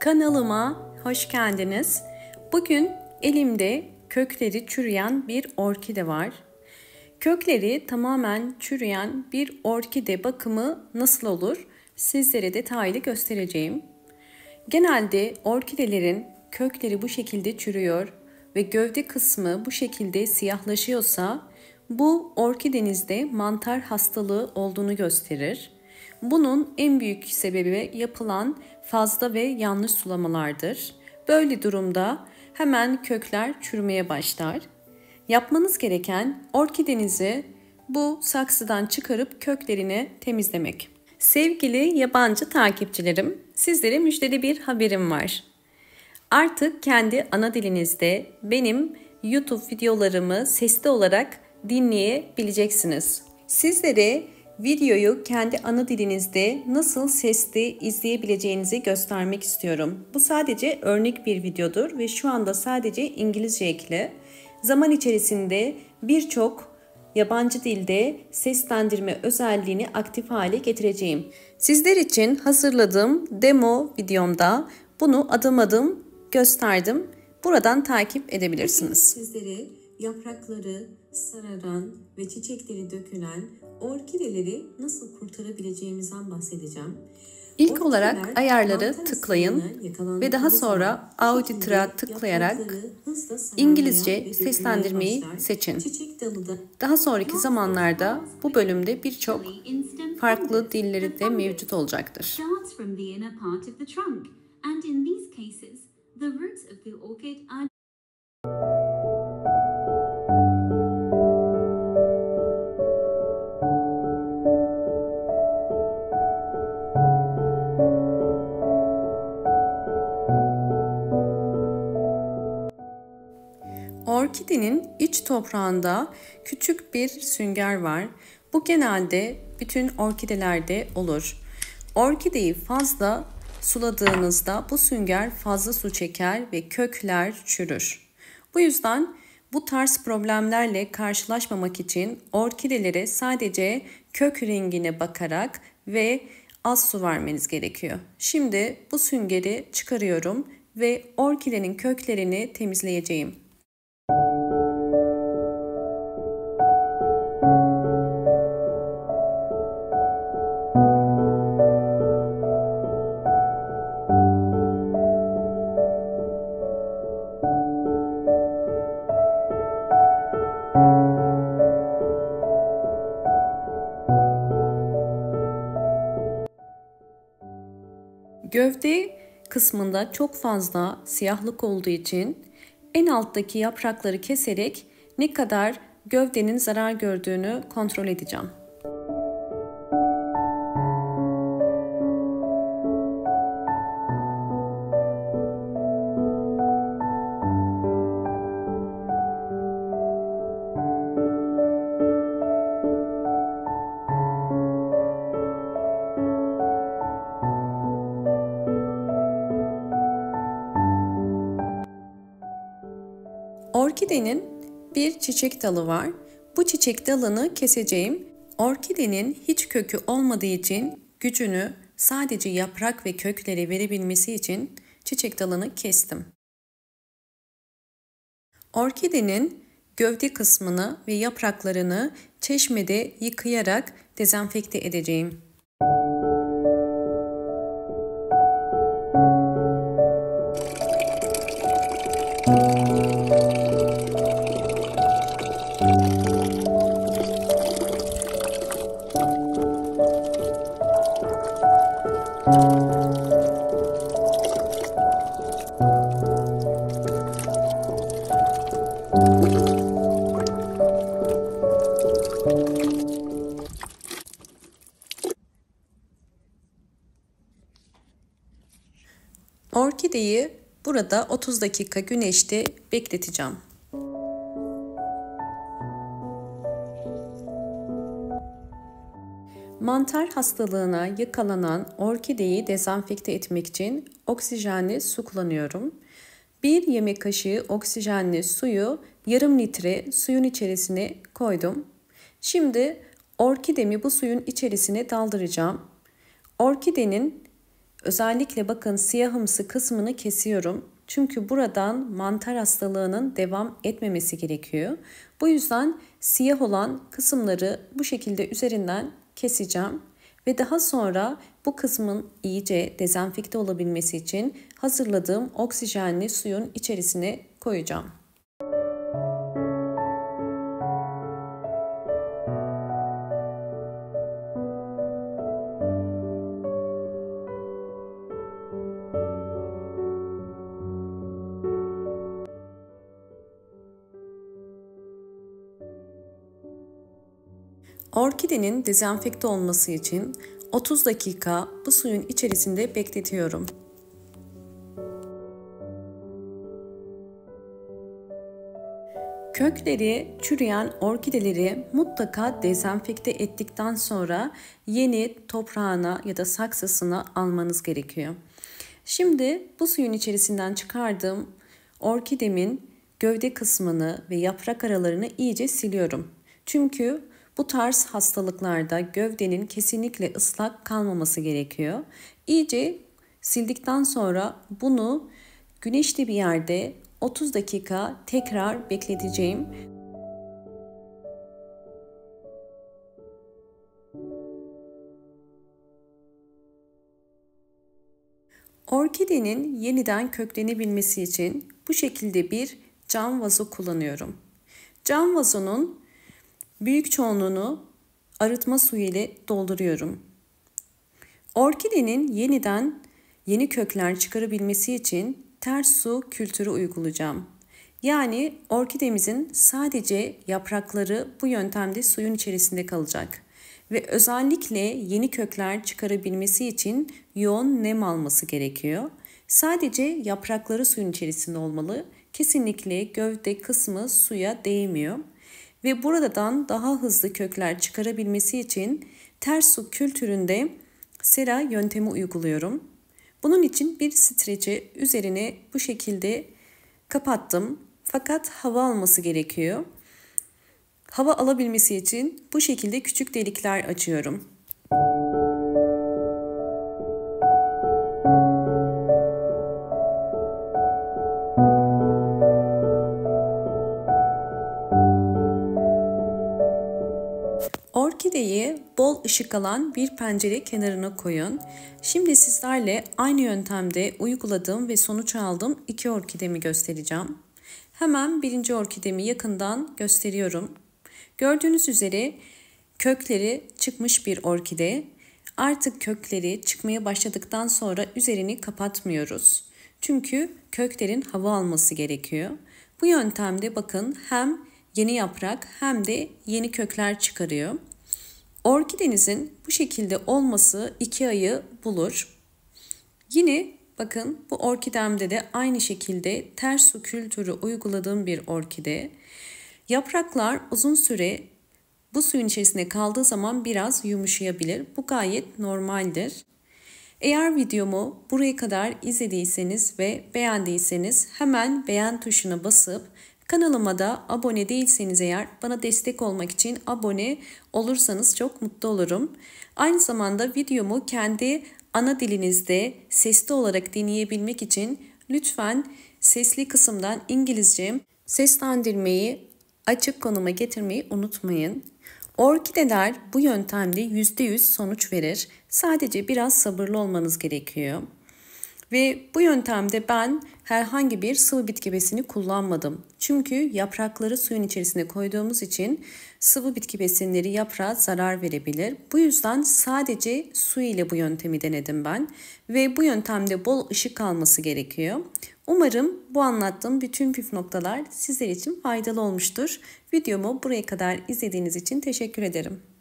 Kanalıma hoş geldiniz. Bugün elimde kökleri çürüyen bir orkide var. Kökleri tamamen çürüyen bir orkide bakımı nasıl olur? Sizlere detaylı göstereceğim. Genelde orkidelerin kökleri bu şekilde çürüyor ve gövde kısmı bu şekilde siyahlaşıyorsa bu orkidenizde mantar hastalığı olduğunu gösterir. Bunun en büyük sebebi yapılan fazla ve yanlış sulamalardır. Böyle durumda hemen kökler çürümeye başlar. Yapmanız gereken orkidenizi bu saksıdan çıkarıp köklerini temizlemek. Sevgili yabancı takipçilerim, sizlere müjdeli bir haberim var. Artık kendi ana dilinizde benim YouTube videolarımı sesli olarak dinleyebileceksiniz. Sizlere videoyu kendi ana dilinizde nasıl sesli izleyebileceğinizi göstermek istiyorum. Bu sadece örnek bir videodur ve şu anda sadece İngilizce ekli. Zaman içerisinde birçok yabancı dilde seslendirme özelliğini aktif hale getireceğim. Sizler için hazırladığım demo videomda bunu adım adım gösterdim. Buradan takip edebilirsiniz. Sizlere yaprakları sararan ve çiçekleri dökülen orkideleri nasıl kurtarabileceğimizden bahsedeceğim. İlk olarak ayarları tıklayın ve daha sonra Auditor'a tıklayarak İngilizce seslendirmeyi seçin. Daha sonraki zamanlarda bu bölümde birçok farklı dilleri de mevcut olacaktır. Orkidenin iç toprağında küçük bir sünger var. Bu genelde bütün orkidelerde olur. Orkideyi fazla suladığınızda bu sünger fazla su çeker ve kökler çürür. Bu yüzden bu tarz problemlerle karşılaşmamak için orkidelere sadece kök rengine bakarak ve az su vermeniz gerekiyor. Şimdi bu süngeri çıkarıyorum ve orkidenin köklerini temizleyeceğim. Gövde kısmında çok fazla siyahlık olduğu için en alttaki yaprakları keserek ne kadar gövdenin zarar gördüğünü kontrol edeceğim. Orkidenin bir çiçek dalı var. Bu çiçek dalını keseceğim. Orkidenin hiç kökü olmadığı için gücünü sadece yaprak ve köklere verebilmesi için çiçek dalını kestim. Orkidenin gövde kısmını ve yapraklarını çeşmede yıkayarak dezenfekte edeceğim. Orkideyi burada 30 dakika güneşte bekleteceğim. Mantar hastalığına yakalanan orkideyi dezenfekte etmek için oksijenli su kullanıyorum. 1 yemek kaşığı oksijenli suyu yarım litre suyun içerisine koydum. Şimdi orkidemi bu suyun içerisine daldıracağım. Orkidenin Özellikle bakın siyahımsı kısmını kesiyorum. Çünkü buradan mantar hastalığının devam etmemesi gerekiyor. Bu yüzden siyah olan kısımları bu şekilde üzerinden keseceğim. Ve daha sonra bu kısmın iyice dezenfekte olabilmesi için hazırladığım oksijenli suyun içerisine koyacağım. Orkidenin dezenfekte olması için 30 dakika bu suyun içerisinde bekletiyorum. Kökleri çürüyen orkideleri mutlaka dezenfekte ettikten sonra yeni toprağına ya da saksısına almanız gerekiyor. Şimdi bu suyun içerisinden çıkardığım orkidemin gövde kısmını ve yaprak aralarını iyice siliyorum. Çünkü bu tarz hastalıklarda gövdenin kesinlikle ıslak kalmaması gerekiyor. İyice sildikten sonra bunu güneşli bir yerde 30 dakika tekrar bekleteceğim. Orkidenin yeniden köklenebilmesi için bu şekilde bir cam vazo kullanıyorum. Cam vazonun büyük çoğunluğunu arıtma suyu ile dolduruyorum. Orkidenin yeniden yeni kökler çıkarabilmesi için ters su kültürü uygulayacağım. Yani orkidemizin sadece yaprakları bu yöntemde suyun içerisinde kalacak. Ve özellikle yeni kökler çıkarabilmesi için yoğun nem alması gerekiyor. Sadece yaprakları suyun içerisinde olmalı. Kesinlikle gövde kısmı suya değmiyor. Ve buradan daha hızlı kökler çıkarabilmesi için ters su kültüründe sera yöntemi uyguluyorum. Bunun için bir streci üzerine bu şekilde kapattım. Fakat hava alması gerekiyor. Hava alabilmesi için bu şekilde küçük delikler açıyorum. Orkideyi bol ışık alan bir pencere kenarına koyun. Şimdi sizlerle aynı yöntemde uyguladığım ve sonuç aldığım 2 orkidemi göstereceğim. Hemen birinci orkidemi yakından gösteriyorum. Gördüğünüz üzere kökleri çıkmış bir orkide. Artık kökleri çıkmaya başladıktan sonra üzerini kapatmıyoruz. Çünkü köklerin hava alması gerekiyor. Bu yöntemde bakın hem yeni yaprak hem de yeni kökler çıkarıyor. Orkidenizin bu şekilde olması 2 ayı bulur. Yine bakın bu orkidemde de aynı şekilde ters su kültürü uyguladığım bir orkide. Yapraklar uzun süre bu suyun içerisinde kaldığı zaman biraz yumuşayabilir. Bu gayet normaldir. Eğer videomu buraya kadar izlediyseniz ve beğendiyseniz hemen beğen tuşuna basıp kanalıma da abone değilseniz eğer bana destek olmak için abone olursanız çok mutlu olurum. Aynı zamanda videomu kendi ana dilinizde sesli olarak dinleyebilmek için lütfen sesli kısımdan İngilizce seslendirmeyi açık konuma getirmeyi unutmayın. Orkideler bu yöntemde %100 sonuç verir. Sadece biraz sabırlı olmanız gerekiyor. Ve bu yöntemde ben herhangi bir sıvı bitki besini kullanmadım. Çünkü yaprakları suyun içerisine koyduğumuz için sıvı bitki besinleri yaprağa zarar verebilir. Bu yüzden sadece su ile bu yöntemi denedim ben. Ve bu yöntemde bol ışık alması gerekiyor. Umarım bu anlattığım bütün püf noktalar sizler için faydalı olmuştur. Videomu buraya kadar izlediğiniz için teşekkür ederim.